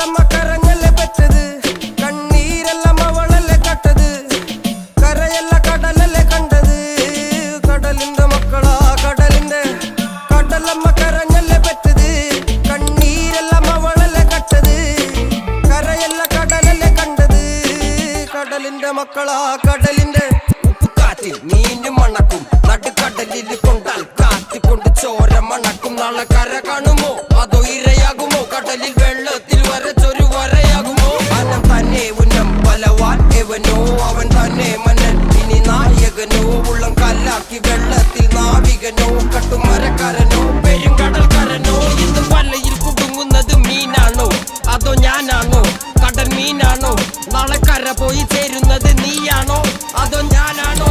കടലമ്മ കരഞ്ഞല്ലേ പെറ്റത്, കണ്ണീരെല്ലാം അവളല്ലേ കട്ടത്, കരയല്ല കടലല്ലേ കണ്ടത്. കടലിന്റെ മക്കളാ കടലിന്റെ, കടലമ്മ കരഞ്ഞല്ലേ പെറ്റത്, കണ്ണീരെല്ലാം അവളല്ലേ കട്ടത്, കരയല്ല കടലല്ലേ കണ്ടത്. കടലിന്റെ മക്കളാ കടലിന്റെ. ഉപ്പുകാറ്റിൽ മീനും മണക്കും, നടുക്കടലിൽ കൊണ്ടാൽ കാറ്റിക്കൊണ്ട് ചോര മണക്കും. നാളെ കര കാണുമോ അതോ ഇരയാകുമോ, കടലിൽ വെള്ളത്തിൽ വരച്ചൊരു വരയാകുമോ. അനം തന്നെ ഉന്നം ബലവാൻ എവനോ, അവൻ തന്നെ മന്നൻ ഇനി നായകനോ. ഉള്ളം കല്ലാക്കി വെള്ളത്തിൽ നാവികനോ, കട്ടുമരക്കാരനോ പെരുങ്കടൽക്കാരനോ. ഇന്ന് വലയിൽ കുടുങ്ങുന്നത് മീനാണോ അതോ ഞാനാണോ, കടൽ മീനാണോ. നാളെ കര പോയി ചേരുന്നത് നീയാണോ അതോ ഞാനാണോ.